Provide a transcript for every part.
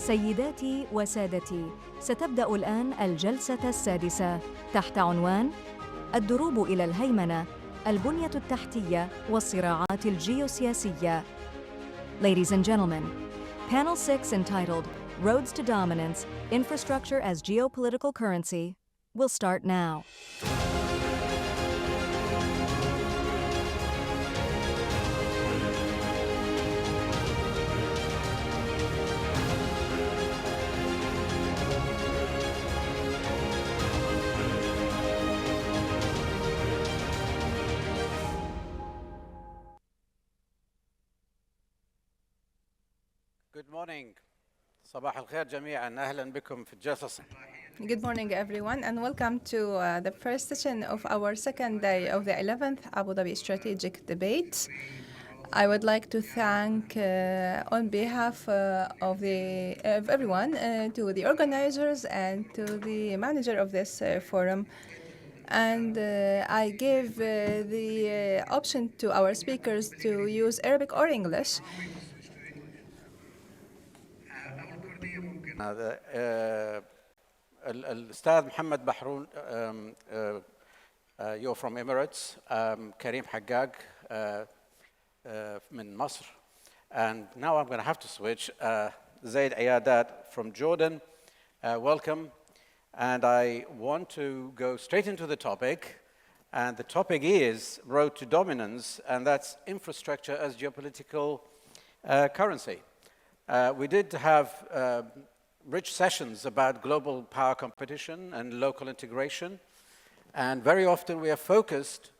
سيداتي وسادتي، ستبدأ الآن الجلسة السادسة تحت عنوان الدروب إلى الهيمنة، البنية التحتية والصراعات الجيوسياسية. Ladies and gentlemen, Panel 6 entitled Roads to Dominance, Infrastructure as Geopolitical Currency will start now. Good morning. صباح الخير جميعاً. أهلاً بكم في الجلسة. Good morning, everyone, and welcome to the first session of our second day of the 11th Abu Dhabi Strategic Debate. I would like to thank, on behalf of everyone, to the organizers and to the manager of this forum. And I give the option to our speakers to use Arabic or English. الأستاذ محمد بحرون, you're from Emirates, Karim Haggag من مصر, and now I'm going to have to switch. Zaid Eyadat from Jordan, welcome. And I want to go straight into the topic, and the topic is Road to Dominance, and that's infrastructure as geopolitical currency. We did have rich sessions about global power competition and local integration, and very often we are focused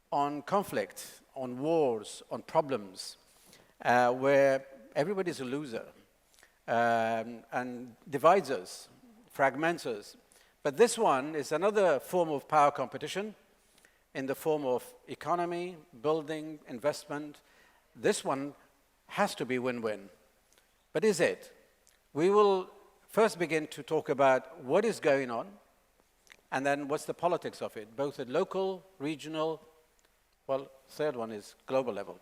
on conflict, on wars, on problems, where everybody's a loser and divides us, fragments us. But this one is another form of power competition in the form of economy, building, investment. This one has to be win-win. But is it? We will first begin to talk about what is going on, and then what's the politics of it, both at local, regional, well, third one is global level.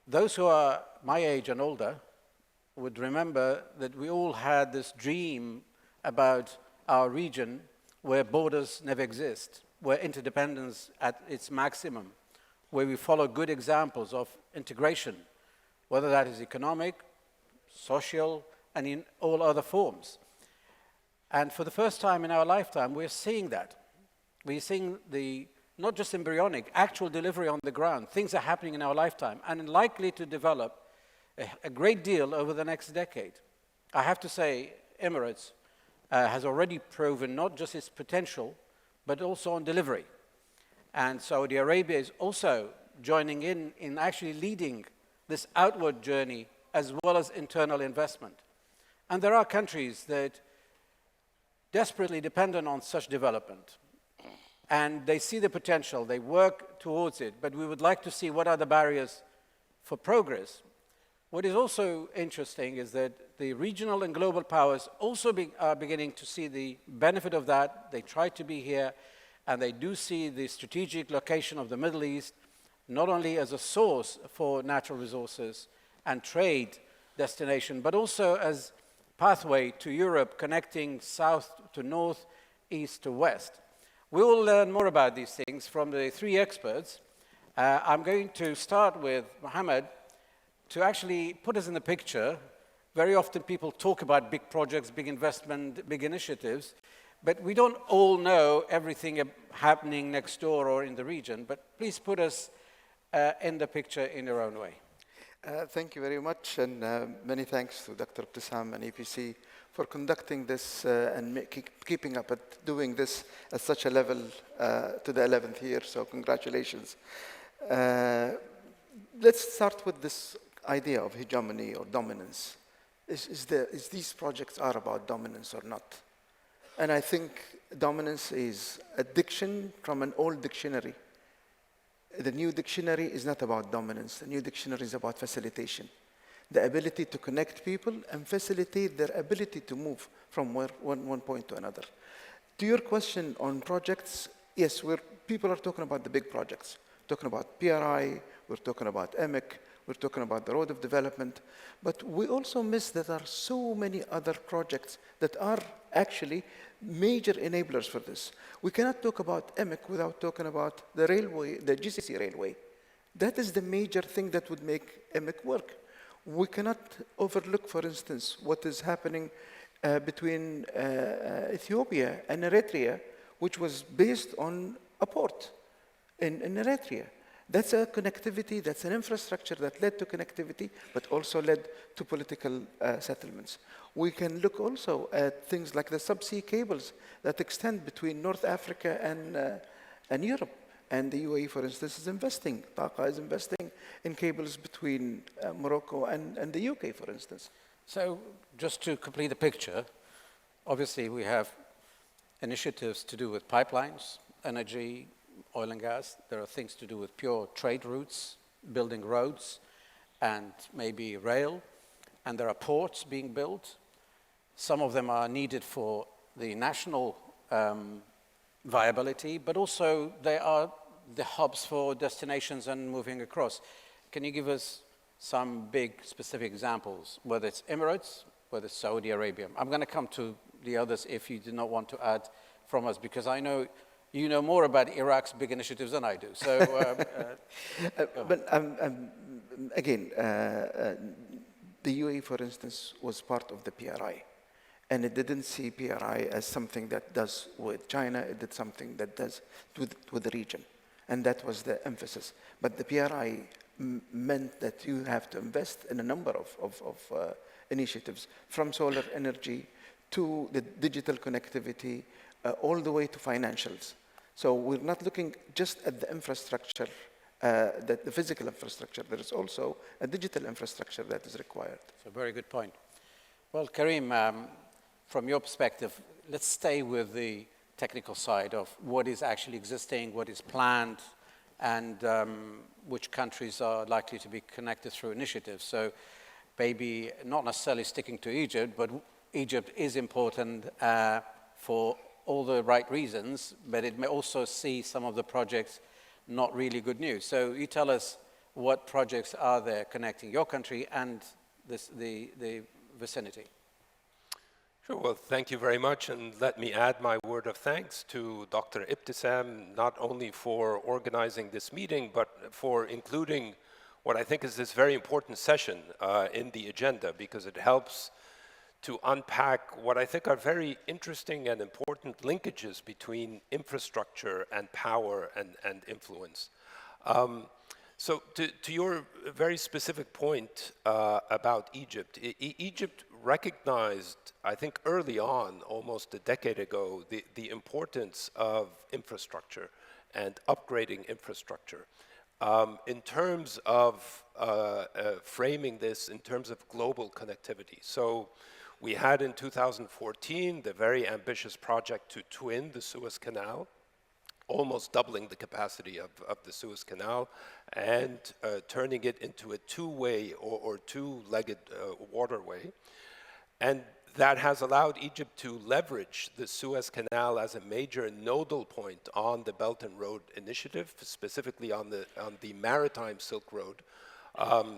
Those who are my age and older would remember that we all had this dream about our region where borders never exist, where interdependence at its maximum, where we follow good examples of integration, whether that is economic, social, and in all other forms. And for the first time in our lifetime, we're seeing that. We're seeing the, not just embryonic, actual delivery on the ground. Things are happening in our lifetime and likely to develop a great deal over the next decade. I have to say, Emirates has already proven not just its potential, but also on delivery. And Saudi Arabia is also joining in actually leading this outward journey as well as internal investment. And there are countries that desperately dependent on such development. And they see the potential, they work towards it, but we would like to see what are the barriers for progress. What is also interesting is that the regional and global powers also are beginning to see the benefit of that. They try to be here, and they do see the strategic location of the Middle East not only as a source for natural resources and trade destination, but also as pathway to Europe, connecting south to north, east to west. We will learn more about these things from the three experts. I'm going to start with Mohammed to actually put us in the picture. Very often people talk about big projects, big investment, big initiatives, but we don't all know everything happening next door or in the region. But please put us in the picture in your own way. Thank you very much, and many thanks to Dr. Ibtisam and EPC for conducting this and keeping up at doing this at such a level to the 11th year, so congratulations. Let's start with this idea of hegemony or dominance. Is these projects are about dominance or not? And I think dominance is a diction from an old dictionary. The new dictionary is not about dominance. The new dictionary is about facilitation. The ability to connect people and facilitate their ability to move from one point to another. To your question on projects, yes, people are talking about the big projects. Talking about PRI, we're talking about EMIC, we're talking about the road of development, but we also miss that there are so many other projects that are actually major enablers for this. We cannot talk about EMIC without talking about the railway, the GCC railway. That is the major thing that would make EMIC work. We cannot overlook, for instance, what is happening between Ethiopia and Eritrea, which was based on a port in Eritrea. That's a connectivity, that's an infrastructure that led to connectivity, but also led to political settlements. We can look also at things like the subsea cables that extend between North Africa and Europe. And the UAE, for instance, is investing. TAQA is investing in cables between Morocco and the UK, for instance. So just to complete the picture, obviously we have initiatives to do with pipelines, energy, oil and gas. There are things to do with pure trade routes, building roads, and maybe rail. And there are ports being built. Some of them are needed for the national viability, but also they are the hubs for destinations and moving across. Can you give us some big specific examples, whether it's Emirates, whether it's Saudi Arabia? I'm going to come to the others if you do not want to add from us, because I know you know more about Iraq's big initiatives than I do. So, but again, the UAE, for instance, was part of the PRI. And it didn't see PRI as something that does with China, it did something that does with the region. And that was the emphasis. But the PRI meant that you have to invest in a number of initiatives, from solar energy to the digital connectivity, all the way to financials. So we're not looking just at the infrastructure, the physical infrastructure. There is also a digital infrastructure that is required. That's a very good point. Well, Karim, from your perspective, let's stay with the technical side of what is actually existing, what is planned, and which countries are likely to be connected through initiatives. So maybe not necessarily sticking to Egypt, but Egypt is important for all the right reasons, but it may also see some of the projects not really good news. So you tell us what projects are there connecting your country and the vicinity. Sure. Well, thank you very much, and let me add my word of thanks to Dr. Ibtisam, not only for organizing this meeting, but for including what I think is this very important session in the agenda, because it helps to unpack what I think are very interesting and important linkages between infrastructure and power and influence. So to your very specific point about Egypt, Egypt recognized, I think early on, almost a decade ago, the importance of infrastructure and upgrading infrastructure. In terms of framing this in terms of global connectivity. So we had in 2014 the very ambitious project to twin the Suez Canal, almost doubling the capacity of the Suez Canal and turning it into a two-way or two-legged waterway. And that has allowed Egypt to leverage the Suez Canal as a major nodal point on the Belt and Road Initiative, specifically on the maritime Silk Road.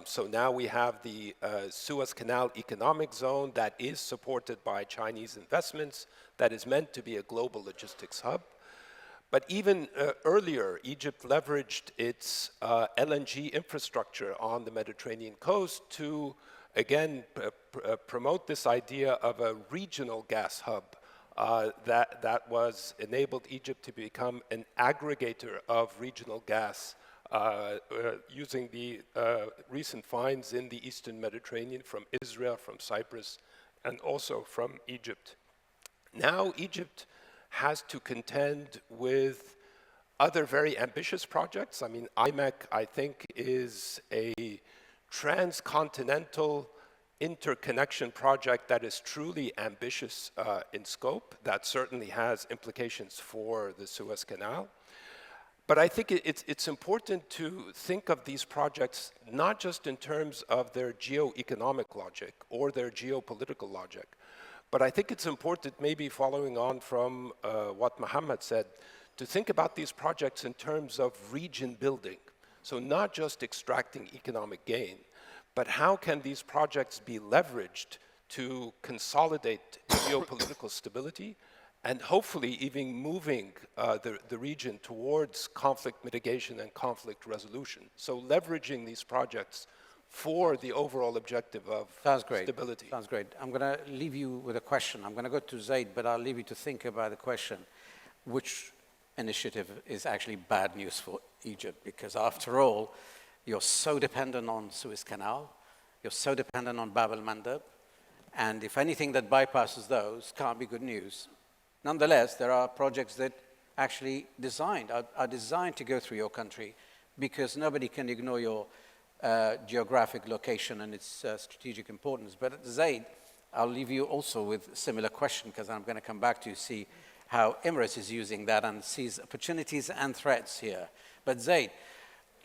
So now we have the Suez Canal Economic Zone that is supported by Chinese investments, that is meant to be a global logistics hub. But even earlier, Egypt leveraged its LNG infrastructure on the Mediterranean coast to, again, promote this idea of a regional gas hub that was enabled Egypt to become an aggregator of regional gas using the recent finds in the Eastern Mediterranean from Israel, from Cyprus, and also from Egypt. Now Egypt has to contend with other very ambitious projects. I mean, IMEC, I think, is a transcontinental interconnection project that is truly ambitious in scope, that certainly has implications for the Suez Canal. But I think it's important to think of these projects not just in terms of their geo-economic logic or their geopolitical logic, but I think it's important, maybe following on from what Mohammed said, to think about these projects in terms of region building. So not just extracting economic gain, but how can these projects be leveraged to consolidate geopolitical stability and hopefully even moving the region towards conflict mitigation and conflict resolution. So leveraging these projects for the overall objective of stability. Sounds great. I'm going to leave you with a question. I'm going to go to Zaid, but I'll leave you to think about the question. Which initiative is actually bad news for Egypt? Because after all, you're so dependent on Suez Canal, you're so dependent on Bab el-Mandeb, and if anything that bypasses those can't be good news. Nonetheless, there are projects that actually are designed to go through your country because nobody can ignore your geographic location and its strategic importance. But Zaid, I'll leave you also with a similar question because I'm going to come back to see how Emirates is using that and sees opportunities and threats here. But Zaid,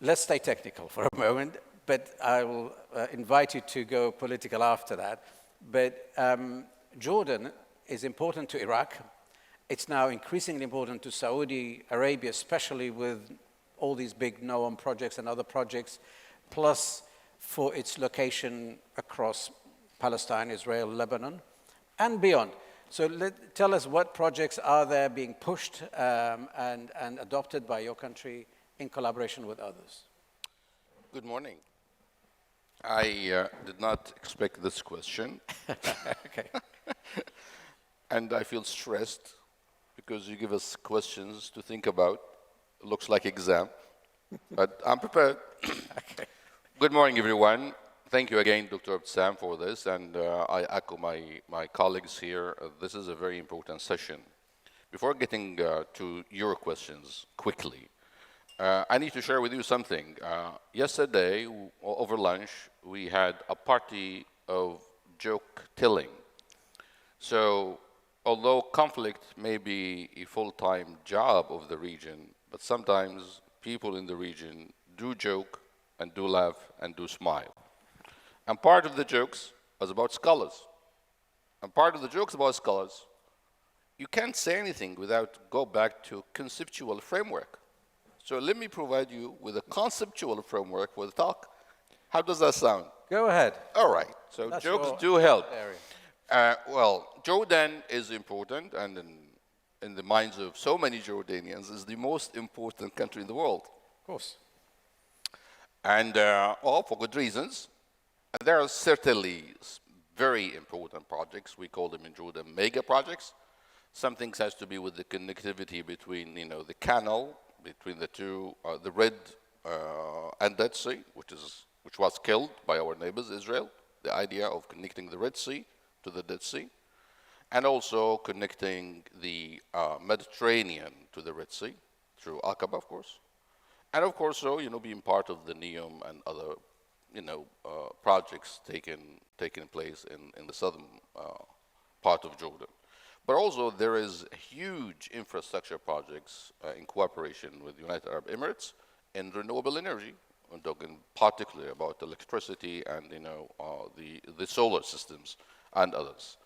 let's stay technical for a moment, but I will invite you to go political after that. But Jordan is important to Iraq. It's now increasingly important to Saudi Arabia, especially with all these big NOAM projects and other projects, plus for its location across Palestine, Israel, Lebanon, and beyond. So tell us what projects are there being pushed and adopted by your country in collaboration with others. Good morning. I did not expect this question. Okay. And I feel stressed because you give us questions to think about. It looks like exam, but I'm prepared. Okay. Good morning, everyone. Thank you again, Dr. Sam, for this, and I echo my colleagues here. This is a very important session. Before getting to your questions quickly, I need to share with you something. Yesterday, over lunch, we had a party of joke telling. So, although conflict may be a full-time job of the region, but sometimes people in the region do joke and do laugh and do smile. And part of the jokes was about scholars. And part of the jokes about scholars, you can't say anything without go back to conceptual framework. So let me provide you with a conceptual framework for the talk. How does that sound? Go ahead. All right. So That's jokes do help. Area. Well, Jordan is important, and in the minds of so many Jordanians, is the most important country in the world. Of course. And well, for good reasons. And there are certainly very important projects. We call them in Jordan mega projects. Some things has to be with the connectivity between, the canal between the two, the Red and Dead Sea, which was killed by our neighbors, Israel. The idea of connecting the Red Sea to the Dead Sea, and also connecting the Mediterranean to the Red Sea through Aqaba, of course, and of course, so being part of the NEOM and other projects taking place in the southern part of Jordan. But also there is huge infrastructure projects in cooperation with the United Arab Emirates in renewable energy. I'm talking particularly about electricity and the solar systems and others.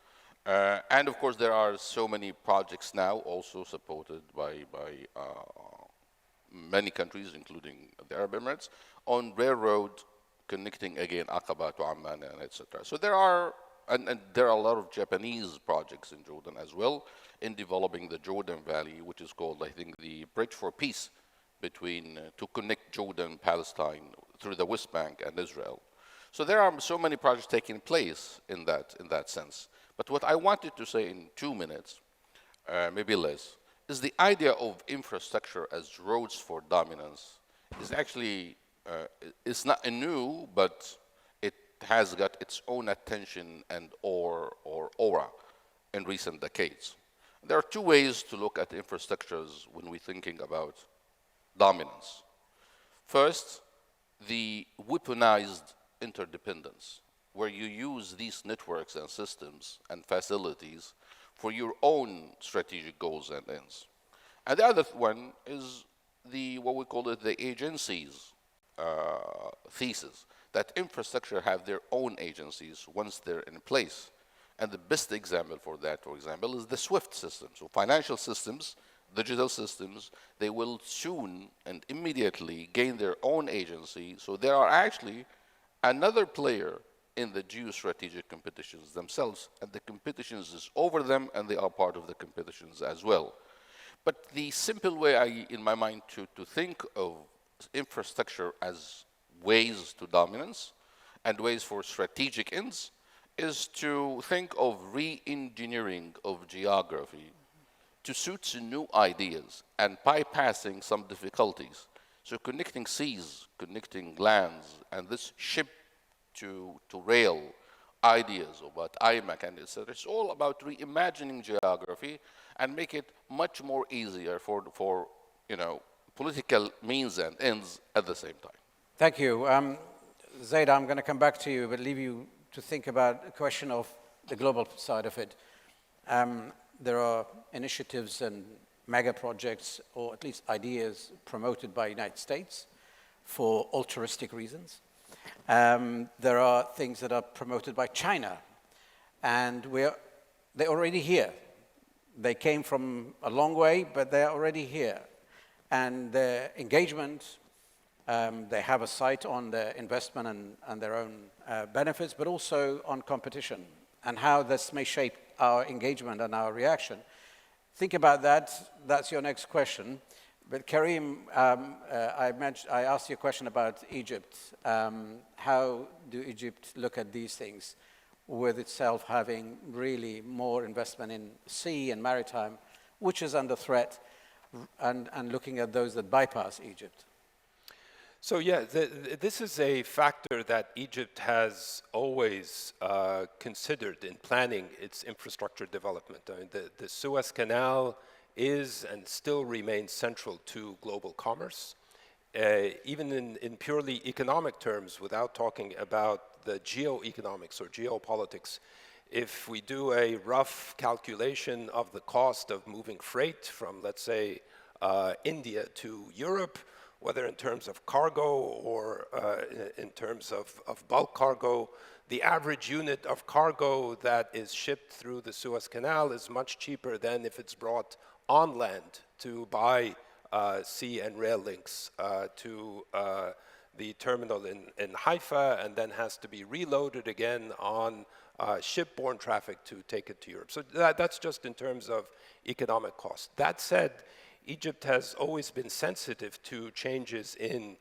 And of course there are so many projects now also supported by many countries, including the Arab Emirates, on railroad connecting again Aqaba to Amman and etc. So there are there are a lot of Japanese projects in Jordan as well in developing the Jordan Valley, which is called, I think, the Bridge for Peace between to connect Jordan, Palestine through the West Bank and Israel. So there are so many projects taking place in that sense. But what I wanted to say in 2 minutes, maybe less, is the idea of infrastructure as roads for dominance is actually it's not new, but it has got its own attention and or aura in recent decades. There are two ways to look at infrastructures when we're thinking about dominance. First, the weaponized interdependence, where you use these networks and systems and facilities for your own strategic goals and ends. And the other one is what we call it the agencies thesis, that infrastructure have their own agencies once they're in place. And the best example for that, for example, is the SWIFT system. So financial systems digital systems, they will soon and immediately gain their own agency. So they are actually another player in the geostrategic competitions themselves, and the competitions is over them, and they are part of the competitions as well. But the simple way, in my mind, to think of infrastructure as ways to dominance and ways for strategic ends is to think of re-engineering of geography to suit new ideas and bypassing some difficulties. So connecting seas, connecting lands, and this ship to rail ideas about IMAC and etc. It's all about reimagining geography and make it much more easier for political means and ends at the same time. Thank you. Zaid, I'm going to come back to you, but leave you to think about the question of the global side of it. There are initiatives and mega projects, or at least ideas, promoted by the United States for altruistic reasons. There are things that are promoted by China, and they're already here. They came from a long way, but they're already here. And their engagement, they have a sight on their investment and their own benefits, but also on competition and how this may shape our engagement and our reaction. Think about that. That's your next question. But Karim, I asked you a question about Egypt. How do Egypt look at these things, with itself having really more investment in sea and maritime, which is under threat, and looking at those that bypass Egypt? So yeah, this is a factor that Egypt has always considered in planning its infrastructure development. I mean, the Suez Canal is and still remains central to global commerce. Even in purely economic terms, without talking about the geoeconomics or geopolitics, if we do a rough calculation of the cost of moving freight from, let's say, India to Europe, whether in terms of cargo or in terms of bulk cargo, the average unit of cargo that is shipped through the Suez Canal is much cheaper than if it's brought on land to buy sea and rail links to the terminal in Haifa, and then has to be reloaded again on shipborne traffic to take it to Europe. So that's just in terms of economic cost. That said, Egypt has always been sensitive to changes in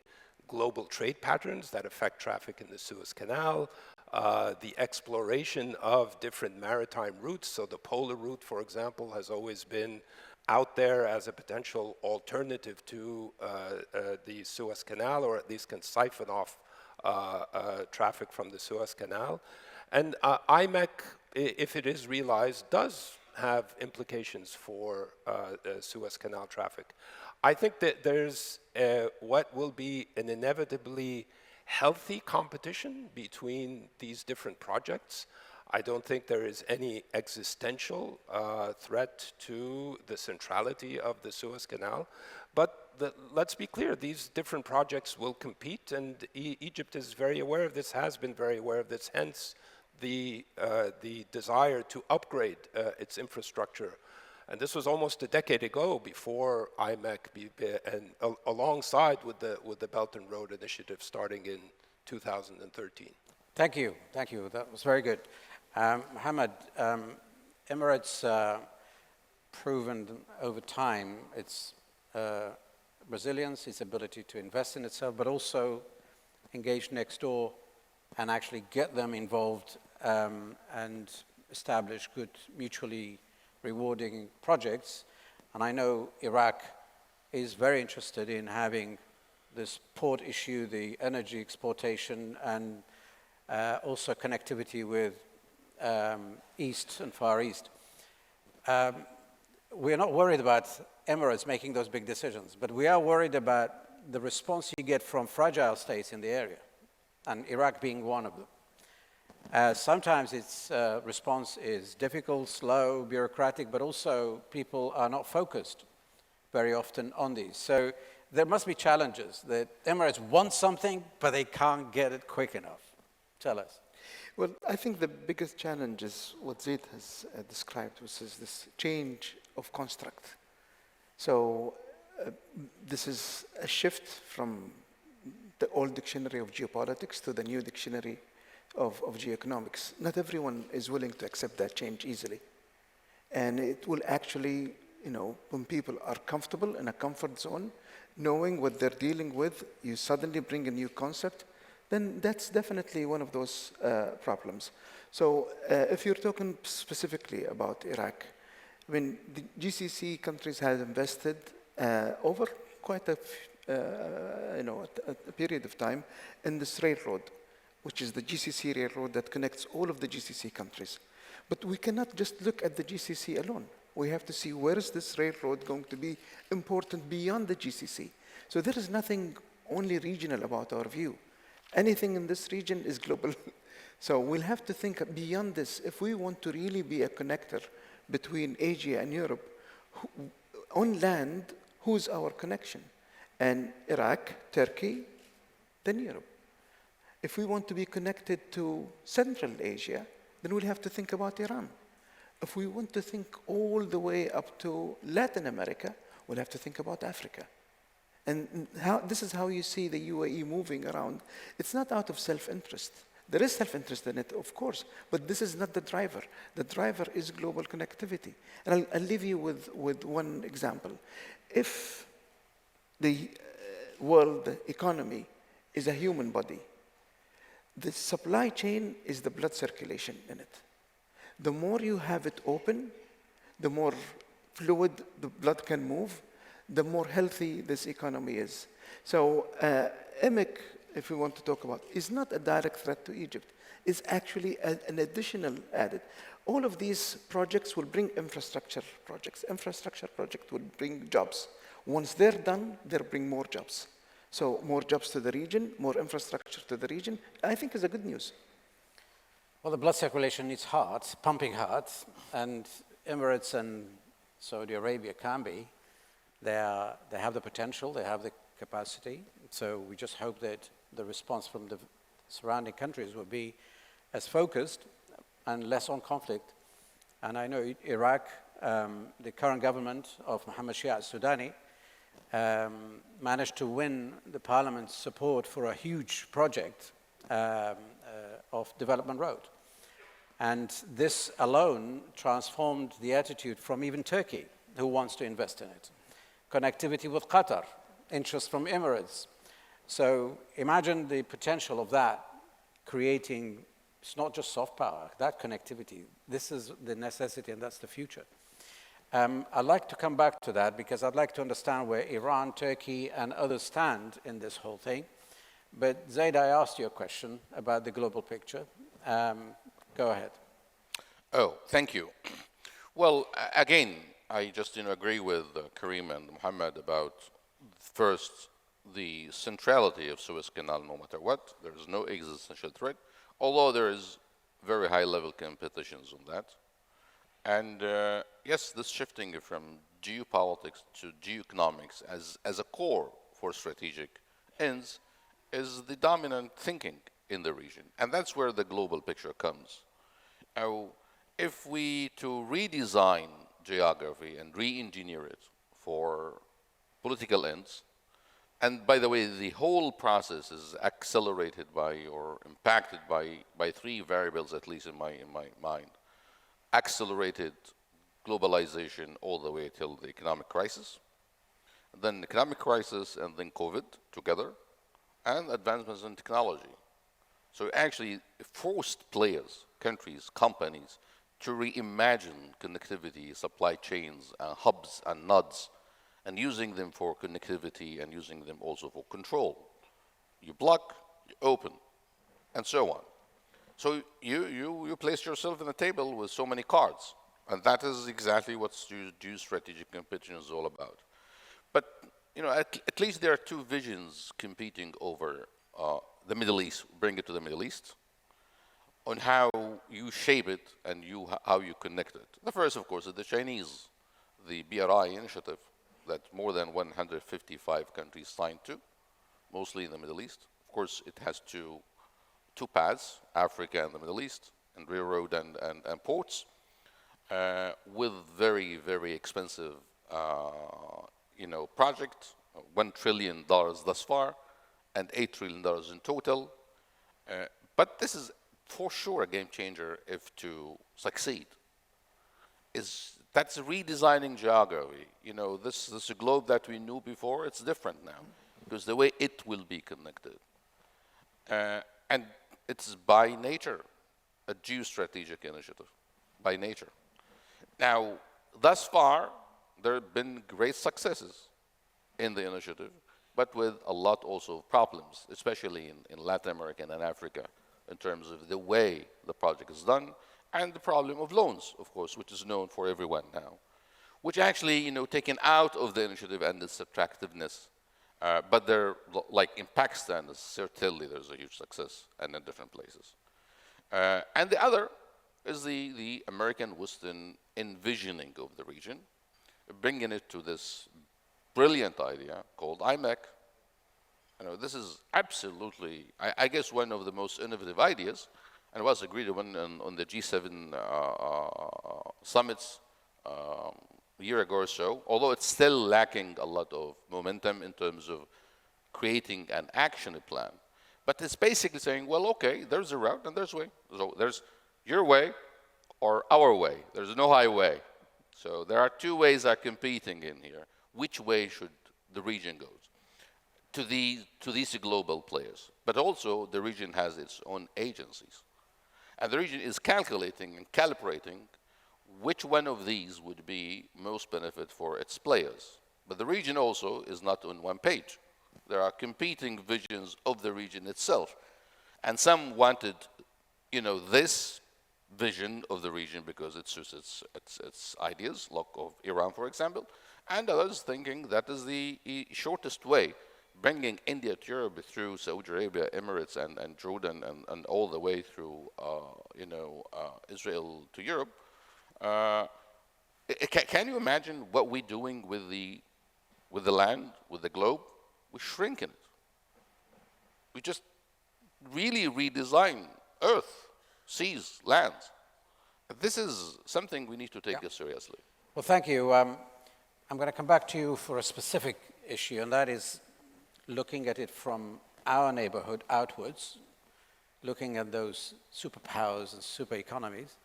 global trade patterns that affect traffic in the Suez Canal, the exploration of different maritime routes. So the polar route, for example, has always been out there as a potential alternative to the Suez Canal, or at least can siphon off traffic from the Suez Canal. And IMEC, if it is realized, does have implications for Suez Canal traffic. I think that there's what will be an inevitably healthy competition between these different projects. I don't think there is any existential threat to the centrality of the Suez Canal. But let's be clear, these different projects will compete, and Egypt is very aware of this, has been very aware of this, hence the desire to upgrade its infrastructure. And this was almost a decade ago, before IMEC, and alongside with the Belt and Road Initiative starting in 2013. Thank you. That was very good. Mohammed, Emirates proven over time its resilience, its ability to invest in itself, but also engage next door and actually get them involved and establish good, mutually rewarding projects. And I know Iraq is very interested in having this port issue, the energy exportation, and also connectivity with East and Far East. We're not worried about Emirates making those big decisions, but we are worried about the response you get from fragile states in the area, and Iraq being one of them. Sometimes its response is difficult, slow, bureaucratic, but also people are not focused very often on these. So there must be challenges that Emirates want something, but they can't get it quick enough. Tell us. Well, I think the biggest challenge is what Zaid has described, which is this change of construct. So this is a shift from the old dictionary of geopolitics to the new dictionary of geoeconomics. Not everyone is willing to accept that change easily. And it will actually, when people are comfortable in a comfort zone, knowing what they're dealing with, you suddenly bring a new concept, then that's definitely one of those problems. So if you're talking specifically about Iraq, I mean, the GCC countries have invested over quite a period of time in this railroad, which is the GCC railroad that connects all of the GCC countries. But we cannot just look at the GCC alone. We have to see where is this railroad going to be important beyond the GCC. So there is nothing only regional about our view. Anything in this region is global. So we'll have to think beyond this. If we want to really be a connector between Asia and Europe, on land, who's our connection? And Iraq, Turkey, then Europe. If we want to be connected to Central Asia, then we'll have to think about Iran. If we want to think all the way up to Latin America, we'll have to think about Africa. And this is how you see the UAE moving around. It's not out of self-interest. There is self-interest in it, of course, but this is not the driver. The driver is global connectivity. And I'll leave you with one example. If the world economy is a human body, the supply chain is the blood circulation in it. The more you have it open, the more fluid the blood can move, the more healthy this economy is. So EMIC, if we want to talk about, is not a direct threat to Egypt. It's actually an additional added. All of these projects will bring infrastructure projects. Infrastructure project will bring jobs. Once they're done, they'll bring more jobs. So more jobs to the region, more infrastructure to the region, I think is a good news. Well, the blood circulation needs heart, pumping heart, and Emirates and Saudi Arabia can be. They have the potential, they have the capacity. So we just hope that the response from the surrounding countries will be as focused and less on conflict. And I know Iraq, the current government of Mohammed Sudani, managed to win the parliament's support for a huge project of development road. And this alone transformed the attitude from even Turkey, who wants to invest in it. Connectivity with Qatar, interest from Emirates. So imagine the potential of that creating, it's not just soft power, that connectivity. This is the necessity and that's the future. I'd like to come back to that because I'd like to understand where Iran, Turkey, and others stand in this whole thing. But Zaid, I asked you a question about the global picture. Go ahead. Oh, thank you. Well, again, I just agree with Karim and Mohammed about, first, the centrality of Suez Canal no matter what. There is no existential threat, although there is very high-level competitions on that. And yes, this shifting from geopolitics to geoeconomics as a core for strategic ends is the dominant thinking in the region. And that's where the global picture comes. If we to redesign geography and re-engineer it for political ends, and by the way, the whole process is accelerated by or impacted by three variables, at least in my mind. Accelerated globalization all the way till the economic crisis, then economic crisis and then COVID together, and advancements in technology. So actually forced players, countries, companies to reimagine connectivity, supply chains, hubs and nodes, and using them for connectivity and using them also for control. You block, you open, and so on. So you place yourself in a table with so many cards, and that is exactly what geostrategic competition is all about. But at least there are two visions competing over the Middle East, bring it to the Middle East, on how you shape it and how you connect it. The first, of course, is the Chinese, the BRI initiative that more than 155 countries signed to, mostly in the Middle East. Of course, it has two paths, Africa and the Middle East, and railroad and ports, with very, very expensive project, $1 trillion thus far, and $8 trillion in total. But this is for sure a game changer if to succeed. That's redesigning geography. This globe that we knew before, it's different now because the way it will be connected. And it's by nature a geostrategic initiative, by nature. Now, thus far, there have been great successes in the initiative, but with a lot also of problems, especially in Latin America and Africa, in terms of the way the project is done, and the problem of loans, of course, which is known for everyone now, which actually, taken out of the initiative and its attractiveness. But they're, like in Pakistan, certainly there's a huge success, and in different places. And the other is the American Western envisioning of the region, bringing it to this brilliant idea called IMEC. This is absolutely, I guess, one of the most innovative ideas, and was agreed upon on the G7 summits a year ago or so, although it's still lacking a lot of momentum in terms of creating an action plan. But it's basically saying, well, okay, there's a route and there's a way. So there's your way or our way. There's no highway. So there are two ways that are competing in here. Which way should the region go? To these global players. But also the region has its own agencies. And the region is calculating and calibrating which one of these would be most benefit for its players. But the region also is not on one page. There are competing visions of the region itself. And some wanted, this vision of the region because it suits its ideas, like of Iran, for example, and others thinking that is the shortest way, bringing India to Europe through Saudi Arabia, Emirates, and Jordan, and all the way through, Israel to Europe. Can you imagine what we're doing with the land, with the globe? We're shrinking it. We just really redesign Earth, seas, lands. This is something we need to take seriously. Well, thank you. I'm going to come back to you for a specific issue, and that is looking at it from our neighborhood outwards, looking at those superpowers and super economies.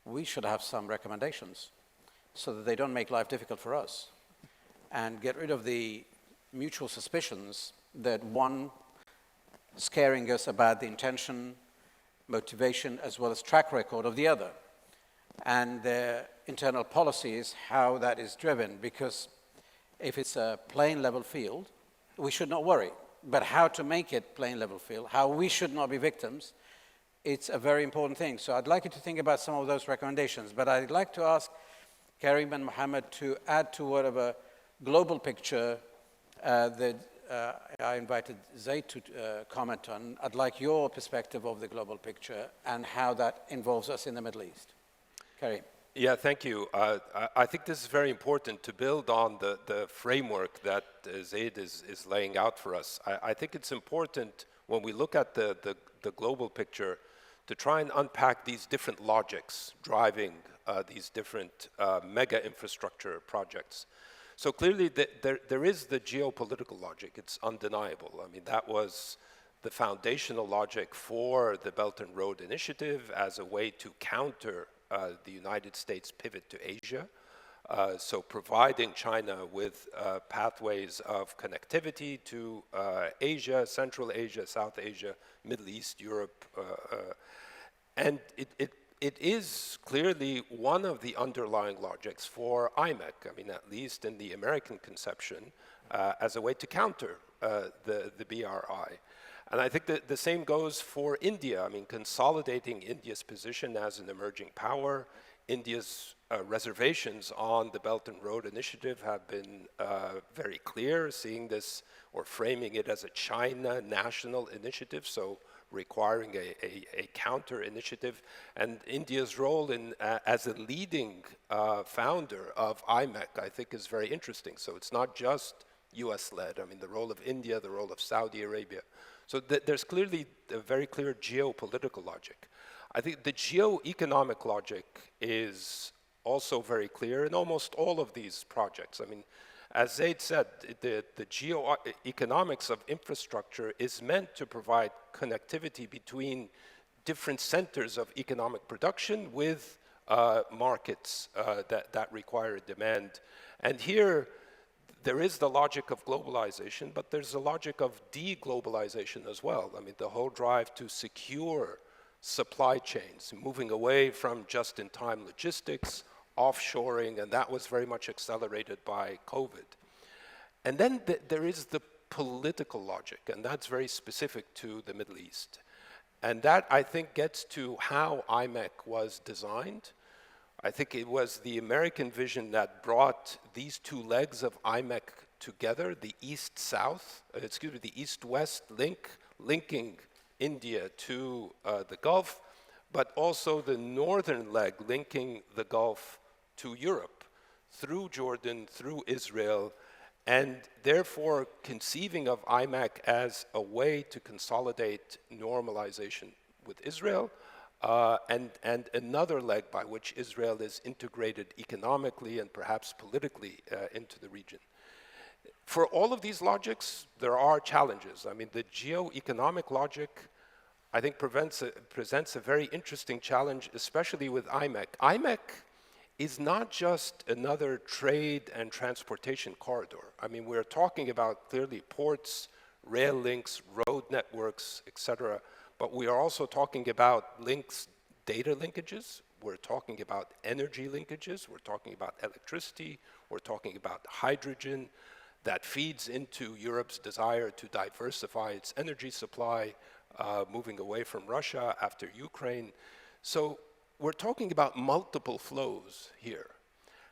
We should have some recommendations so that they don't make life difficult for us and get rid of the mutual suspicions that one scaring us about the intention, motivation, as well as track record of the other, and their internal policies, how that is driven. Because if it's a plain level field, we should not worry. But how to make it plain level field, how we should not be victims, it's a very important thing. So I'd like you to think about some of those recommendations. But I'd like to ask Karim and Mohammed to add to whatever global picture that I invited Zaid to comment on. I'd like your perspective of the global picture and how that involves us in the Middle East. Karim. Yeah, thank you. I think this is very important to build on the framework that Zaid is laying out for us. I think it's important when we look at the global picture to try and unpack these different logics driving these different mega infrastructure projects. So clearly there is the geopolitical logic. It's undeniable. I mean, that was the foundational logic for the Belt and Road Initiative as a way to counter the United States pivot to Asia. So providing China with pathways of connectivity to Asia, Central Asia, South Asia, Middle East, Europe. And it is clearly one of the underlying logics for IMEC, I mean, at least in the American conception, as a way to counter the BRI. And I think that the same goes for India. I mean, consolidating India's position as an emerging power. India's reservations on the Belt and Road Initiative have been very clear, seeing this or framing it as a China national initiative, so requiring a counter initiative. And India's role as a leading founder of IMEC, I think, is very interesting. So it's not just US-led. I mean, the role of India, the role of Saudi Arabia. So there's clearly a very clear geopolitical logic. I think the geo-economic logic is also very clear in almost all of these projects. I mean, As Zaid said, the geoeconomics of infrastructure is meant to provide connectivity between different centers of economic production with markets that require demand. And here, there is the logic of globalization, but there's the logic of deglobalization as well. I mean, the whole drive to secure supply chains, moving away from just-in-time logistics, offshoring, and that was very much accelerated by COVID. And then there is the political logic, and that's very specific to the Middle East. And that, I think, gets to how IMEC was designed. I think it was the American vision that brought these two legs of IMEC together, the the East-West link, linking India to the Gulf, but also the northern leg linking the Gulf to Europe, through Jordan, through Israel, and therefore conceiving of IMEC as a way to consolidate normalization with Israel, and another leg by which Israel is integrated economically and perhaps politically into the region. For all of these logics, there are challenges. I mean, the geo-economic logic, I think, presents a very interesting challenge, especially with IMEC. IMEC is not just another trade and transportation corridor. I mean, we're talking about clearly ports, rail links, road networks, et cetera, but we are also talking about links, data linkages, we're talking about energy linkages, we're talking about electricity, we're talking about hydrogen that feeds into Europe's desire to diversify its energy supply, moving away from Russia after Ukraine. So we're talking about multiple flows here.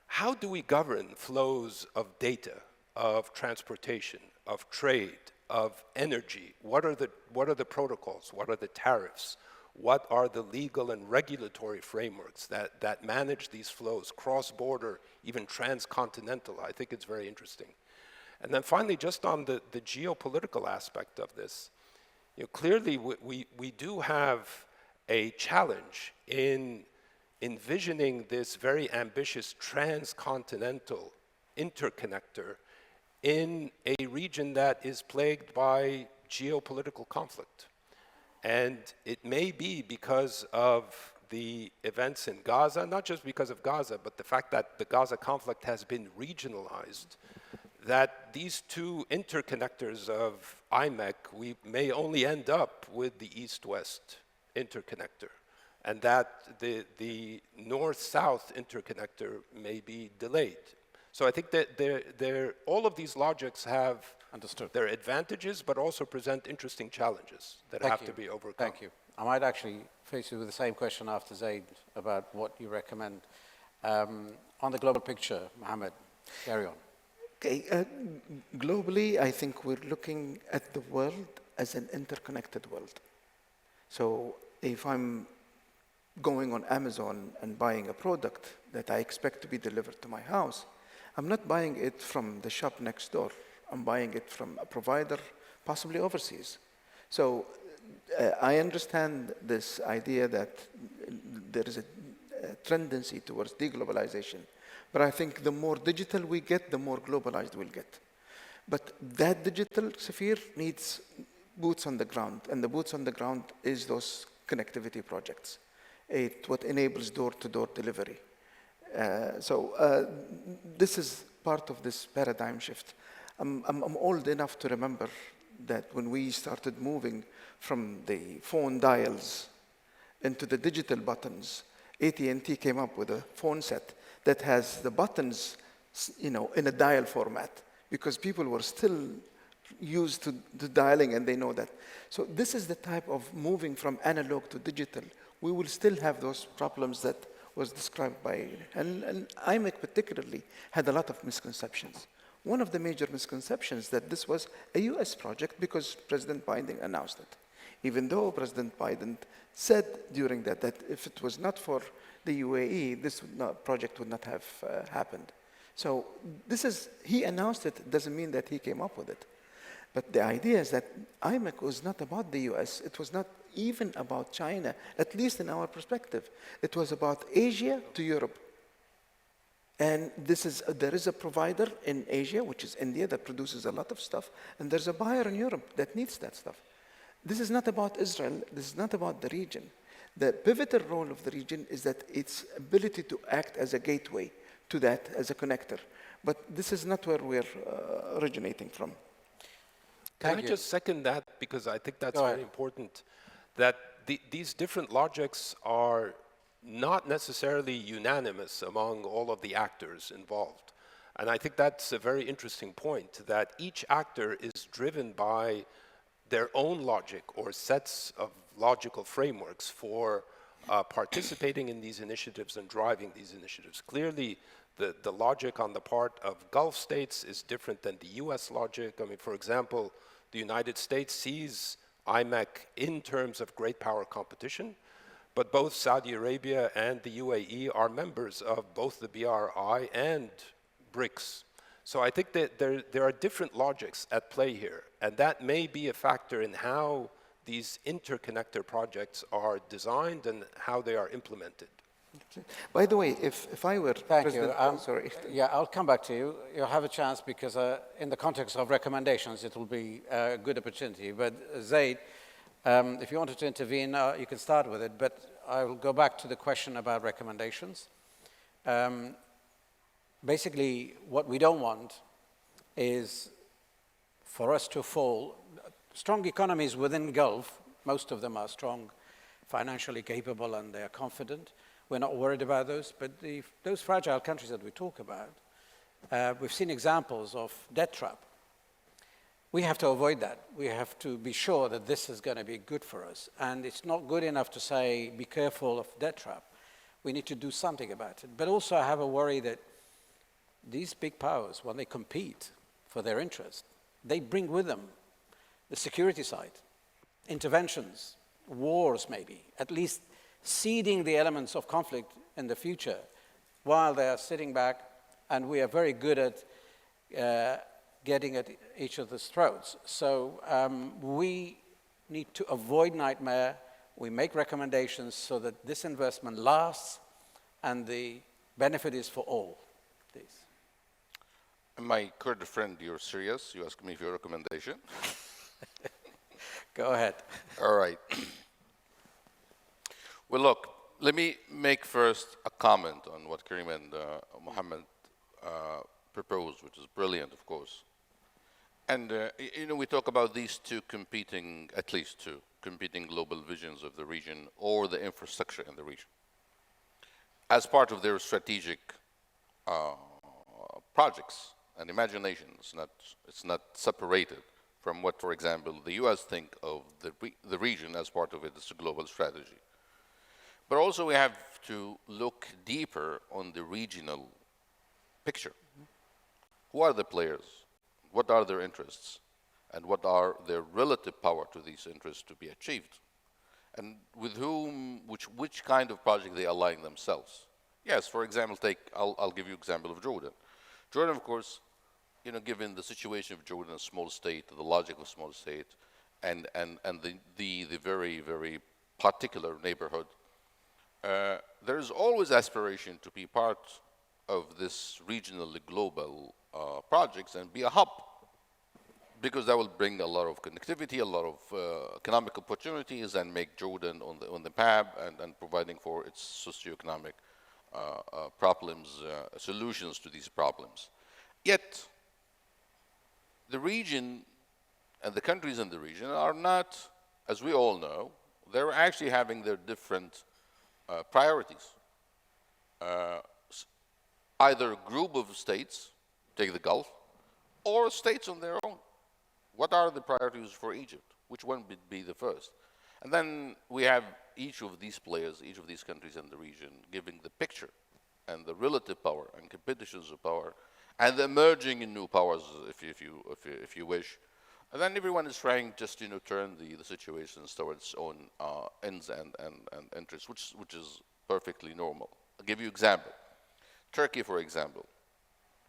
How do we govern flows of data, of transportation, of trade, of energy? What are the protocols? What are the tariffs? What are the legal and regulatory frameworks that manage these flows, cross-border, even transcontinental? I think it's very interesting. And then finally, just on the geopolitical aspect of this, clearly we do have a challenge in envisioning this very ambitious transcontinental interconnector in a region that is plagued by geopolitical conflict. And it may be because of the events in Gaza, not just because of Gaza, but the fact that the Gaza conflict has been regionalized, that these two interconnectors of IMEC, we may only end up with the East-West interconnector, and that the north-south interconnector may be delayed. So I think that all of these logics have their advantages, but also present interesting challenges that have to be overcome. Thank you. I might actually face you with the same question after Zaid about what you recommend. On the global picture, Mohammed, carry on. Okay, globally, I think we're looking at the world as an interconnected world. So if I'm going on Amazon and buying a product that I expect to be delivered to my house, I'm not buying it from the shop next door. I'm buying it from a provider, possibly overseas. So I understand this idea that there is a tendency towards deglobalization. But I think the more digital we get, the more globalized we'll get. But that digital sphere needs boots on the ground, and the boots on the ground is those connectivity projects. What enables door-to-door delivery. This is part of this paradigm shift. I'm old enough to remember that when we started moving from the phone dials into the digital buttons, AT&T came up with a phone set that has the buttons, in a dial format, because people were still used to dialing, and they know that. So this is the type of moving from analog to digital. We will still have those problems that was described by, and IMEC particularly had a lot of misconceptions. One of the major misconceptions that this was a US project because President Biden announced it. Even though President Biden said during that if it was not for the UAE, this project would not have happened. So he announced it, doesn't mean that he came up with it. But the idea is that IMEC was not about the US. It was not even about China, at least in our perspective. It was about Asia to Europe. And there is a provider in Asia, which is India, that produces a lot of stuff, and there's a buyer in Europe that needs that stuff. This is not about Israel, this is not about the region. The pivotal role of the region is that its ability to act as a gateway to that, as a connector. But this is not where we're originating from. Can I just second that, because I think that's very important, that these different logics are not necessarily unanimous among all of the actors involved. And I think that's a very interesting point, that each actor is driven by their own logic or sets of logical frameworks for participating in these initiatives and driving these initiatives. Clearly, the logic on the part of Gulf states is different than the US logic. I mean, for example, the United States sees IMEC in terms of great power competition, but both Saudi Arabia and the UAE are members of both the BRI and BRICS. So I think that there are different logics at play here, and that may be a factor in how these interconnector projects are designed and how they are implemented. By the way, if I were President, sorry. Yeah, I'll come back to you. You'll have a chance because in the context of recommendations, it will be a good opportunity. But Zaid, if you wanted to intervene, you can start with it, but I will go back to the question about recommendations. Basically, what we don't want is for us to fall. Strong economies within Gulf, most of them are strong, financially capable, and they are confident. We're not worried about those, but those fragile countries that we talk about, we've seen examples of debt trap. We have to avoid that. We have to be sure that this is going to be good for us. And it's not good enough to say, be careful of debt trap. We need to do something about it. But also I have a worry that these big powers, when they compete for their interest, they bring with them the security side, interventions, wars maybe, at least seeding the elements of conflict in the future while they are sitting back, and we are very good at getting at each other's throats. So we need to avoid nightmare. We make recommendations so that this investment lasts and the benefit is for all. Please. My Kurd friend, you're serious? You asked me for your recommendation? Go ahead. All right. Well, look, let me make first a comment on what Karim and Mohammed proposed, which is brilliant, of course. And, we talk about these two competing, at least two, competing global visions of the region or the infrastructure in the region as part of their strategic projects and imagination. It's not separated from what, for example, the US think of the region as part of its global strategy. But also we have to look deeper on the regional picture. Who are the players? What are their interests? And what are their relative power to these interests to be achieved? And with whom, which kind of project they align themselves? Yes, for example, I'll give you an example of Jordan. Jordan, of course, given the situation of Jordan, a small state, the logic of a small state, and the very, very particular neighborhood, there's always aspiration to be part of this regionally global projects and be a hub, because that will bring a lot of connectivity, a lot of economic opportunities, and make Jordan on the map and providing for its socioeconomic problems, solutions to these problems. Yet, the region and the countries in the region are not, as we all know, they're actually having their different priorities. Either a group of states, take the Gulf, or states on their own. What are the priorities for Egypt? Which one would be the first? And then we have each of these players, each of these countries in the region, giving the picture and the relative power and competitions of power and the emerging in new powers, if you wish. And then everyone is trying just turn the situations towards its own ends and interests, which is perfectly normal. I'll give you an example. Turkey, for example.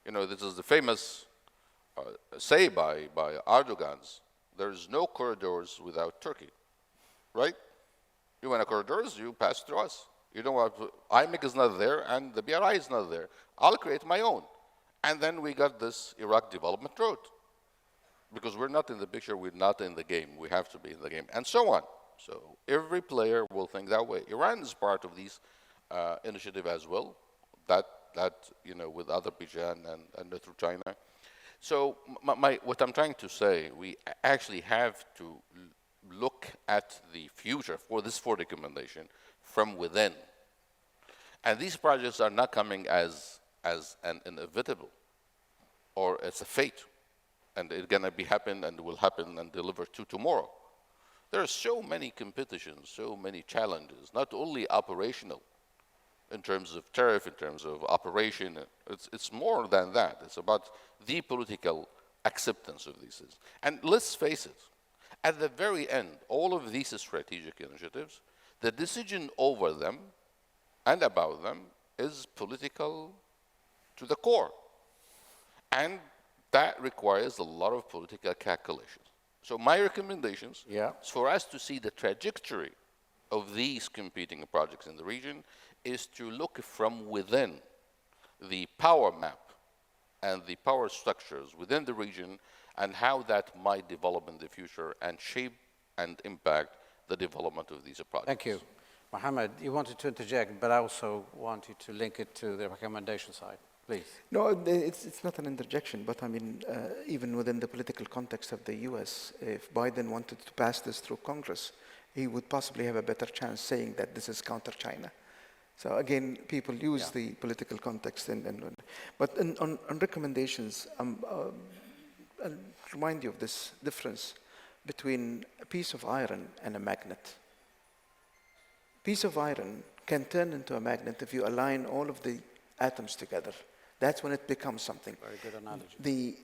This is the famous say by Erdogan's, there's no corridors without Turkey, right? You want corridors, you pass through us. You know what? IMEC is not there, and the BRI is not there. I'll create my own. And then we got this Iraq Development Road. Because we're not in the picture, we're not in the game. We have to be in the game, and so on. So every player will think that way. Iran is part of these initiative as well, that you know, with Azerbaijan and through China. So what I'm trying to say, we actually have to look at the future for this 4 recommendation from within. And these projects are not coming as an inevitable, or it's a fate, and it's going to be happen and will happen and deliver to tomorrow. There are so many competitions, so many challenges, not only operational, in terms of tariff, in terms of operation. It's more than that. It's about the political acceptance of these things. And let's face it, at the very end, all of these strategic initiatives, the decision over them and about them is political to the core. And that requires a lot of political calculations. So my recommendations is for us to see the trajectory of these competing projects in the region is to look from within the power map and the power structures within the region and how that might develop in the future and shape and impact the development of these projects. Thank you. Mohammed, you wanted to interject, but I also wanted to link it to the recommendation side. Please. No, it's not an interjection, but I mean, even within the political context of the US, if Biden wanted to pass this through Congress, he would possibly have a better chance saying that this is counter-China. So again, people use the political context. But on recommendations, I'll remind you of this difference between a piece of iron and a magnet. Piece of iron can turn into a magnet if you align all of the atoms together. That's when it becomes something. Very good analogy.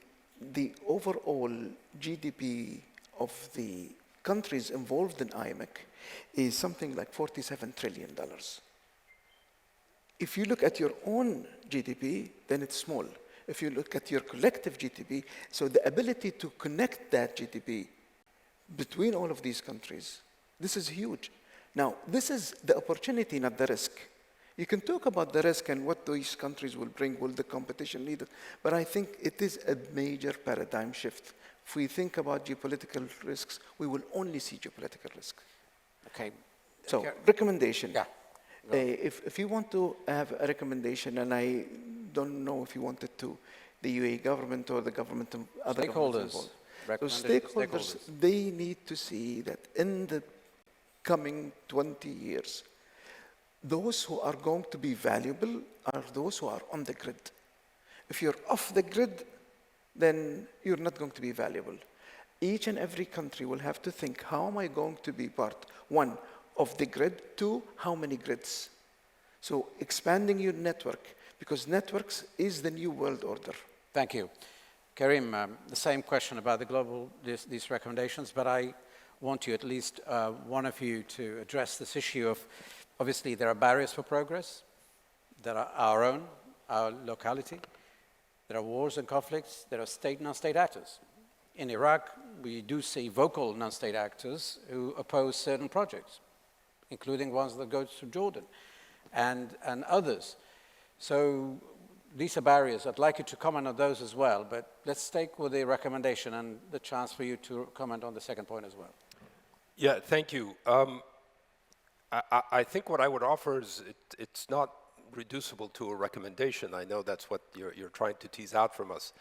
The overall GDP of the countries involved in IMEC is something like $47 trillion. If you look at your own GDP, then it's small. If you look at your collective GDP, so the ability to connect that GDP between all of these countries, this is huge. Now, this is the opportunity, not the risk. You can talk about the risk and what these countries will bring, will the competition need it, but I think it is a major paradigm shift. If we think about geopolitical risks, we will only see geopolitical risk. Okay. So, recommendation. Yeah. If you want to have a recommendation, and I don't know if you want it to the UAE government or the government of other stakeholders. So stakeholders, they need to see that in the coming 20 years, those who are going to be valuable are those who are on the grid. If you're off the grid, then you're not going to be valuable. Each and every country will have to think, how am I going to be part, one, of the grid, two, how many grids? So expanding your network, because networks is the new world order. Thank you. Karim, the same question about the global, these recommendations, but I want you, at least one of you, to address this issue of, obviously there are barriers for progress. There are our own, our locality. There are wars and conflicts. There are state and non-state actors. In Iraq, we do see vocal non-state actors who oppose certain projects, including ones that go to Jordan and others. So these are barriers. I'd like you to comment on those as well, but let's stick with the recommendation and the chance for you to comment on the second point as well. Yeah, thank you. I think what I would offer is it's not reducible to a recommendation. I know that's what you're trying to tease out from us.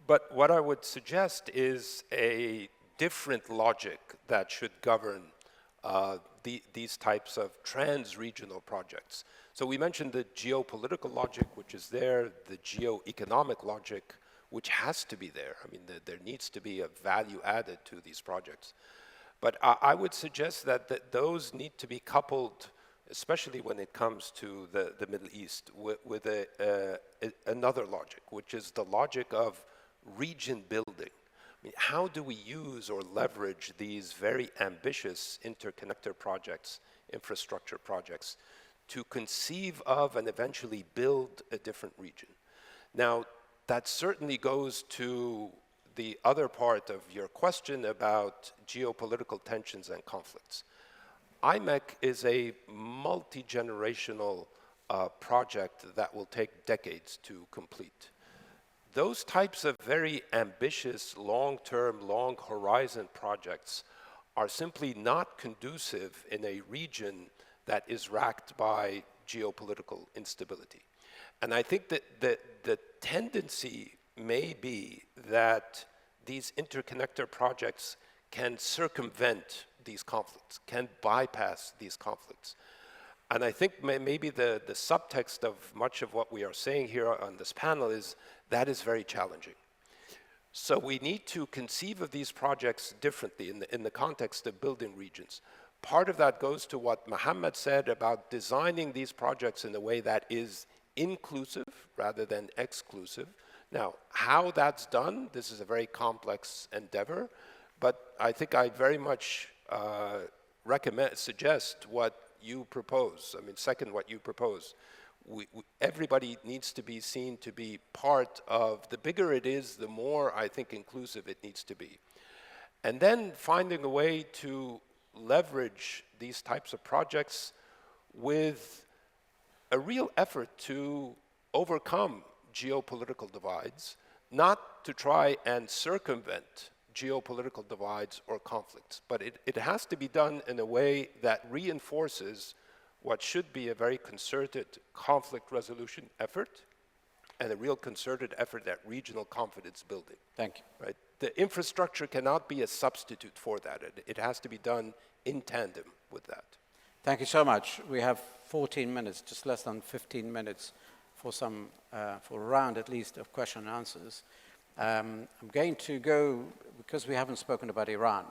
But what I would suggest is a different logic that should govern these types of trans-regional projects. So we mentioned the geopolitical logic, which is there, the geo-economic logic, which has to be there. I mean, there needs to be a value added to these projects. But I would suggest that those need to be coupled, especially when it comes to the Middle East, with another logic, which is the logic of region building. I mean, how do we use or leverage these very ambitious interconnector projects, infrastructure projects, to conceive of and eventually build a different region? Now, that certainly goes to the other part of your question about geopolitical tensions and conflicts. IMEC is a multi-generational project that will take decades to complete. Those types of very ambitious, long-term, long-horizon projects are simply not conducive in a region that is racked by geopolitical instability. And I think that the tendency may be that these interconnector projects can circumvent these conflicts, can bypass these conflicts. And I think maybe the subtext of much of what we are saying here on this panel is that is very challenging. So we need to conceive of these projects differently in the context of building regions. Part of that goes to what Mohammed said about designing these projects in a way that is inclusive rather than exclusive. Now, how that's done, this is a very complex endeavor, but I think I very much suggest what you propose. I mean, second what you propose. Everybody needs to be seen to be part of, the bigger it is, the more I think inclusive it needs to be. And then finding a way to leverage these types of projects with a real effort to overcome geopolitical divides, not to try and circumvent geopolitical divides or conflicts, but it has to be done in a way that reinforces what should be a very concerted conflict resolution effort and a real concerted effort at regional confidence building. Thank you. Right? The infrastructure cannot be a substitute for that. It has to be done in tandem with that. Thank you so much. We have 14 minutes, just less than 15 minutes for a round at least of question and answers. I'm going to go, because we haven't spoken about Iran,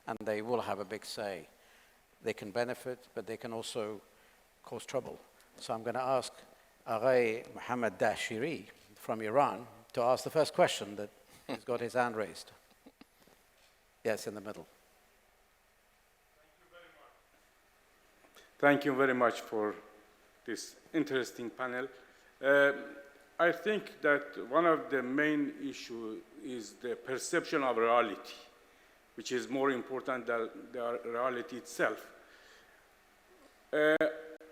and they will have a big say. They can benefit, but they can also cause trouble. So I'm going to ask Aghay Mohammed Dashiri from Iran to ask the first question that he's got his hand raised. Yes, in the middle. Thank you very much for this interesting panel. I think that one of the main issues is the perception of reality, which is more important than the reality itself.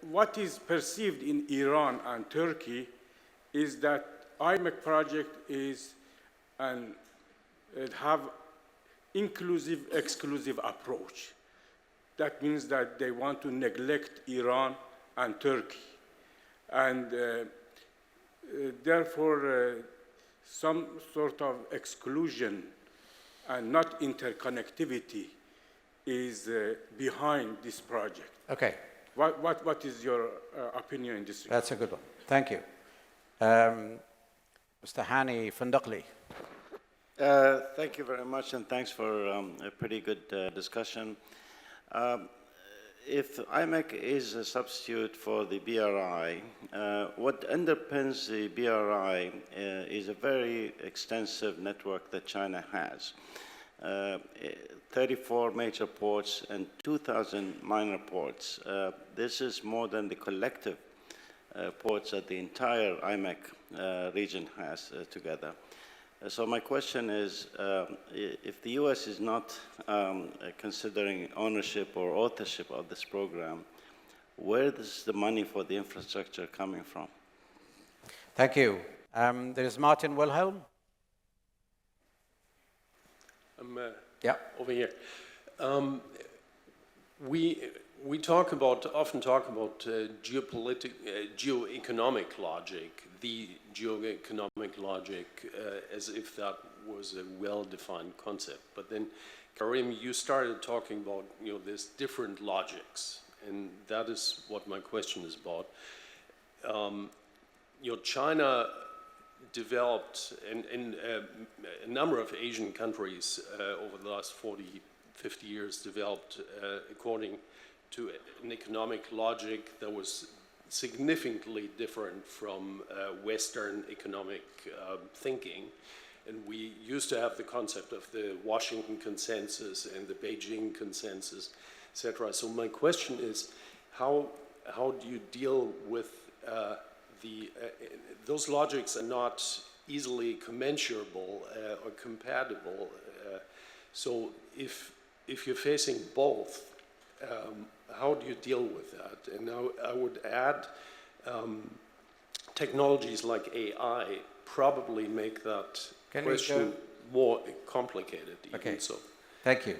What is perceived in Iran and Turkey is that IMEC project is have inclusive, exclusive approach. That means that they want to neglect Iran and Turkey. And therefore, some sort of exclusion and not interconnectivity is behind this project. Okay. What is your opinion in this regard? That's a good one. Thank you. Mr. Hani Fundaqli. Thank you very much, and thanks for a pretty good discussion. If IMEC is a substitute for the BRI, what underpins the BRI is a very extensive network that China has. 34 major ports and 2,000 minor ports. This is more than the collective ports that the entire IMEC region has together. So my question is, if the U.S. is not considering ownership or authorship of this program, where is the money for the infrastructure coming from? Thank you. There is Martin Wilhelm. Over here. We often talk about geoeconomic logic, the geoeconomic logic, as if that was a well-defined concept. But then, Karim, you started talking about there's different logics, and that is what my question is about. China developed, and a number of Asian countries over the last 40, 50 years developed according to an economic logic that was significantly different from Western economic thinking. And we used to have the concept of the Washington consensus and the Beijing consensus, etc. So my question is, how do you deal with those logics are not easily commensurable or compatible. So if you're facing both, how do you deal with that? And I would add technologies like AI probably make that question more complicated, even so. Thank you.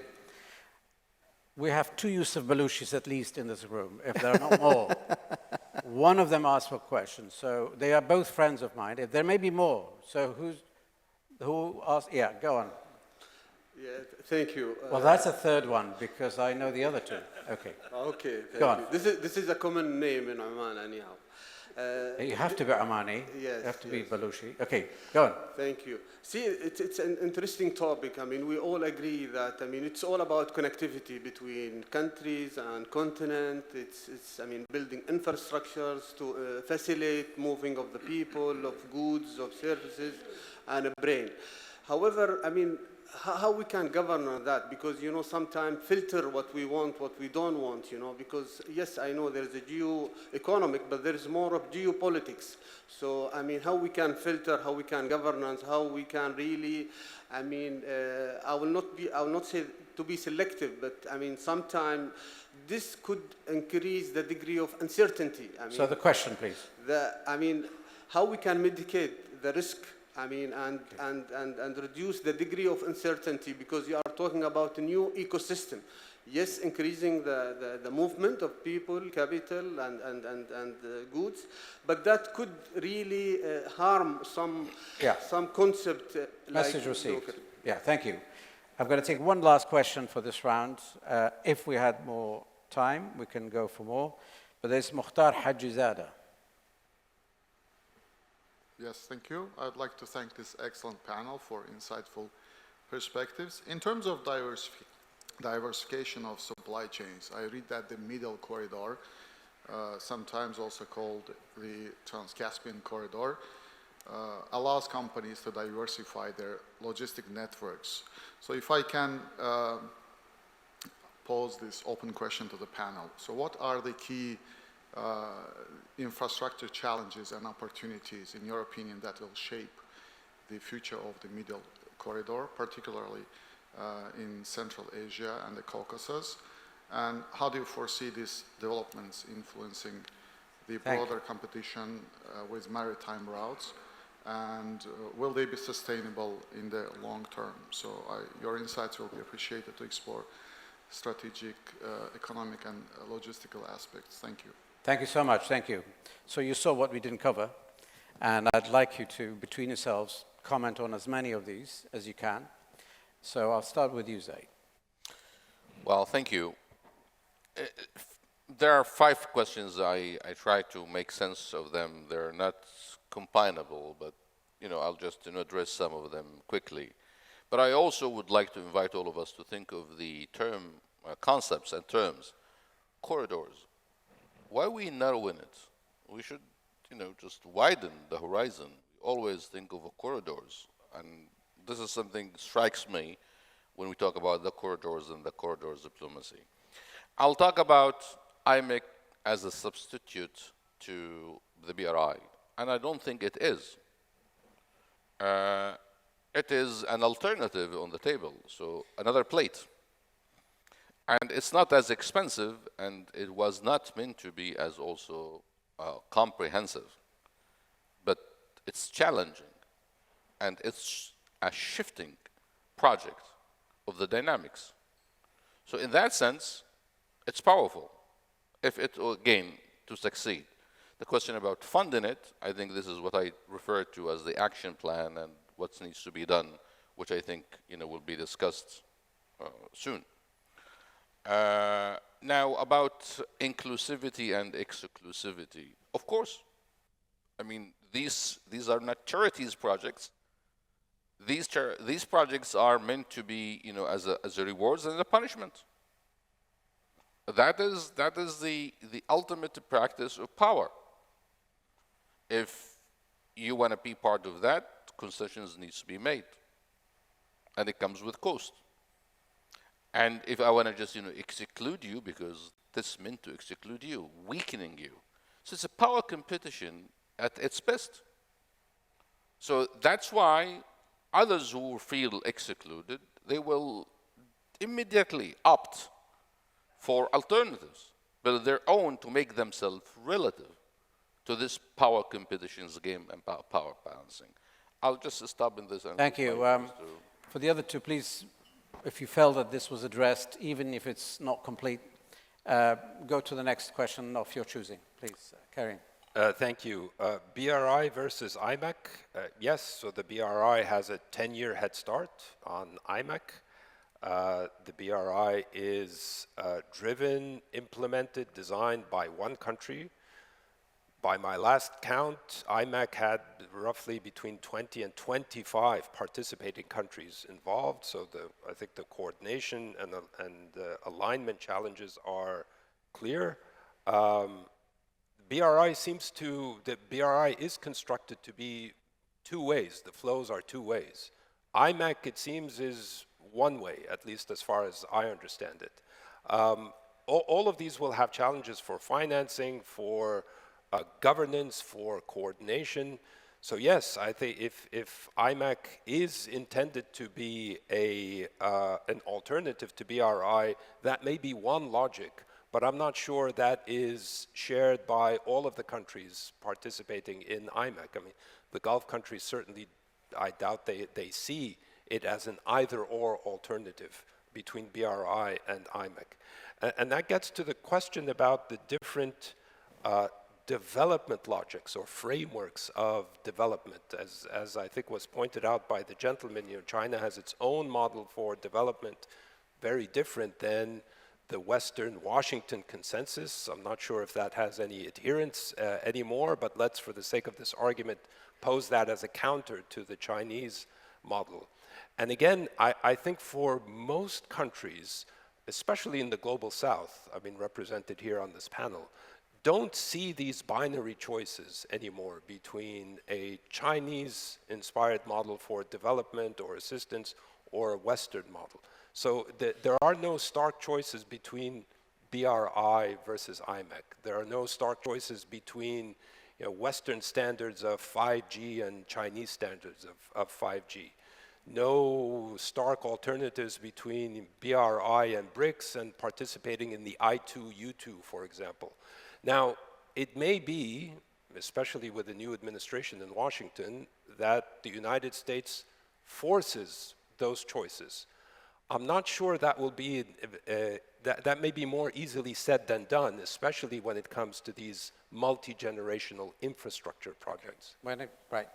We have two Yusuf Baluchis at least in this room, if there are not more. One of them asked for questions, so they are both friends of mine. If there may be more, so who asked? Yeah, go on. Yeah, thank you. Well, that's a third one, because I know the other two. Okay. Okay, go on. This is a common name in Oman, anyhow. You have to be Omani. Yes, you have to be Baluchi. Okay, go on. Thank you. See, it's an interesting topic. I mean, we all agree that, I mean, it's all about connectivity between countries and continent. It's I mean, building infrastructures to facilitate moving of the people, of goods, of services, and a brain. However, I mean, how we can govern on that, because, you know, sometimes filter what we want, what we don't want, you know, because, yes, I know there's a geo-economic, but there is more of geopolitics. So, I mean, how we can filter, how we can governance, how we can really, I mean, I will not say to be selective, but, I mean, sometimes this could increase the degree of uncertainty. I mean, so the question, please. I mean, how we can mitigate the risk, I mean, and reduce the degree of uncertainty, because you are talking about a new ecosystem. Yes, increasing the movement of people, capital, and goods, but that could really harm some concept. Message received. Yeah, thank you. I'm going to take one last question for this round. If we had more time, we can go for more. But there's Mukhtar Hajizada. Yes, thank you. I'd like to thank this excellent panel for insightful perspectives. In terms of diversification of supply chains, I read that the middle corridor, sometimes also called the Trans-Caspian corridor, allows companies to diversify their logistic networks. So if I can pose this open question to the panel. So what are the key infrastructure challenges and opportunities, in your opinion, that will shape the future of the middle corridor, particularly in Central Asia and the Caucasus? And how do you foresee these developments influencing the broader competition with maritime routes? And will they be sustainable in the long term? So your insights will be appreciated to explore strategic, economic, and logistical aspects. Thank you. Thank you so much. Thank you. So you saw what we didn't cover, and I'd like you to, between yourselves, comment on as many of these as you can. So I'll start with you, Zaid. Well, thank you. There are 5 questions. I try to make sense of them. They're not combinable, but I'll just address some of them quickly. But I also would like to invite all of us to think of the term, concepts and terms, corridors. Why are we narrowing it? We should, just widen the horizon. We always think of corridors, and this is something that strikes me when we talk about the corridors and the corridors diplomacy. I'll talk about IMEC as a substitute to the BRI, and I don't think it is. It is an alternative on the table, so another plate. And it's not as expensive, and it was not meant to be as also comprehensive. But it's challenging, and it's a shifting project of the dynamics. So in that sense, it's powerful, if it, again, to succeed. The question about funding it, I think this is what I refer to as the action plan and what needs to be done, which I think will be discussed soon. Now, about inclusivity and exclusivity. Of course, I mean, these are not charities projects. These projects are meant to be, as a rewards and a punishment. That is the ultimate practice of power. If you want to be part of that, concessions needs to be made, and it comes with cost. And if I want to just, exclude you because this meant to exclude you, weakening you. So it's a power competition at its best. So that's why others who feel excluded, they will immediately opt for alternatives, build their own to make themselves relative to this power competitions game and power balancing. I'll just stop in this. And thank you. For the other two, please, if you felt that this was addressed, even if it's not complete, go to the next question of your choosing, please, Karim. Thank you. BRI versus IMEC. Yes, so the BRI has a 10-year head start on IMEC. The BRI is driven, implemented, designed by one country. By my last count, IMEC had roughly between 20 and 25 participating countries involved, so I think the coordination and alignment challenges are clear. The BRI is constructed to be two ways. The flows are two ways. IMEC, it seems, is one way, at least as far as I understand it. All of these will have challenges for financing, for governance, for coordination. So yes, I think if IMEC is intended to be an alternative to BRI, that may be one logic, but I'm not sure that is shared by all of the countries participating in IMEC. I mean, the Gulf countries certainly, I doubt they see it as an either-or alternative between BRI and IMEC. And that gets to the question about the different development logics or frameworks of development. As I think was pointed out by the gentleman, China has its own model for development, very different than the Western Washington consensus. I'm not sure if that has any adherence anymore, but let's, for the sake of this argument, pose that as a counter to the Chinese model. And again, I think for most countries, especially in the global south, I mean, represented here on this panel, don't see these binary choices anymore between a Chinese-inspired model for development or assistance or a Western model. So there are no stark choices between BRI versus IMEC. There are no stark choices between Western standards of 5G and Chinese standards of 5G. No stark alternatives between BRI and BRICS and participating in the I2U2, for example. Now, it may be, especially with the new administration in Washington, that the United States forces those choices. I'm not sure that will be, that may be more easily said than done, especially when it comes to these multi-generational infrastructure projects. Right.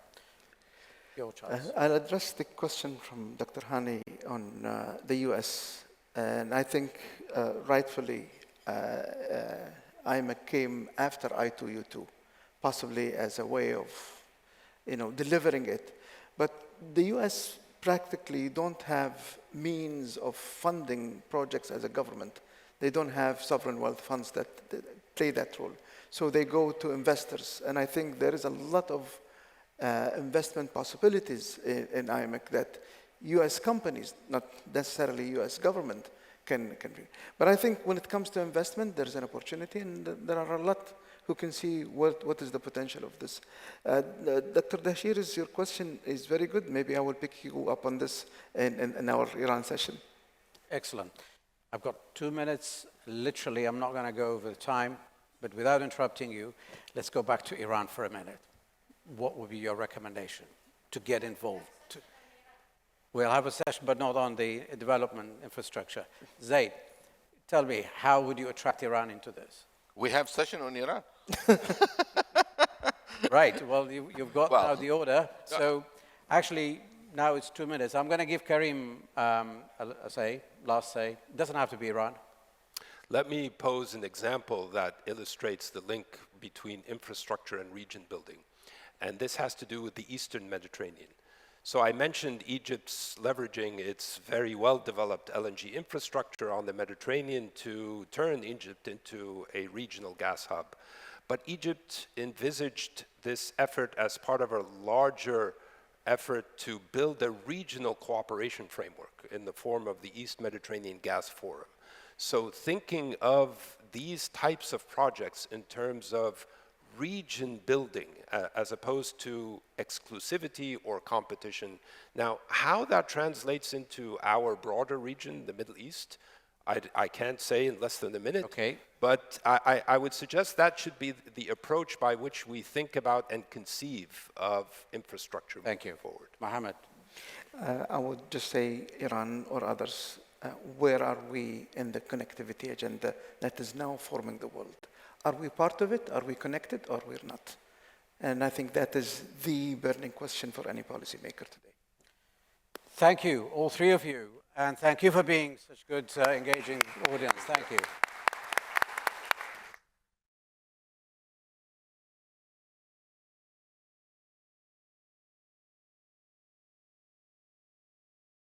Your choice. I'll address the question from Dr. Hani on the US. And I think rightfully, IMEC came after I2U2, possibly as a way of, delivering it. But the US practically don't have means of funding projects as a government. They don't have sovereign wealth funds that play that role. So they go to investors. And I think there is a lot of investment possibilities in IMEC that US companies, not necessarily US government, can bring. But I think when it comes to investment, there's an opportunity, and there are a lot who can see what is the potential of this. Dr. Dashir, your question is very good. Maybe I will pick you up on this in our Iran session. Excellent. I've got 2 minutes. Literally, I'm not going to go over the time, but without interrupting you, let's go back to Iran for a minute. What would be your recommendation to get involved? We'll have a session, but not on the development infrastructure. Zaid, tell me, how would you attract Iran into this? We have session on Iran. Right. Well, you've got now the order. So actually, now it's 2 minutes. I'm going to give Karim last say. It doesn't have to be Iran. Let me pose an example that illustrates the link between infrastructure and region building. And this has to do with the Eastern Mediterranean. So I mentioned Egypt's leveraging its very well-developed LNG infrastructure on the Mediterranean to turn Egypt into a regional gas hub. But Egypt envisaged this effort as part of a larger effort to build a regional cooperation framework in the form of the East Mediterranean Gas Forum. So thinking of these types of projects in terms of region building as opposed to exclusivity or competition. Now, how that translates into our broader region, the Middle East, I can't say in less than a minute. Okay. But I would suggest that should be the approach by which we think about and conceive of infrastructure moving forward. Mohammed. I would just say Iran or others, where are we in the connectivity agenda that is now forming the world? Are we part of it? Are we connected or we're not? And I think that is the burning question for any policymaker today. Thank you, all three of you. And thank you for being such good, engaging audience. Thank you.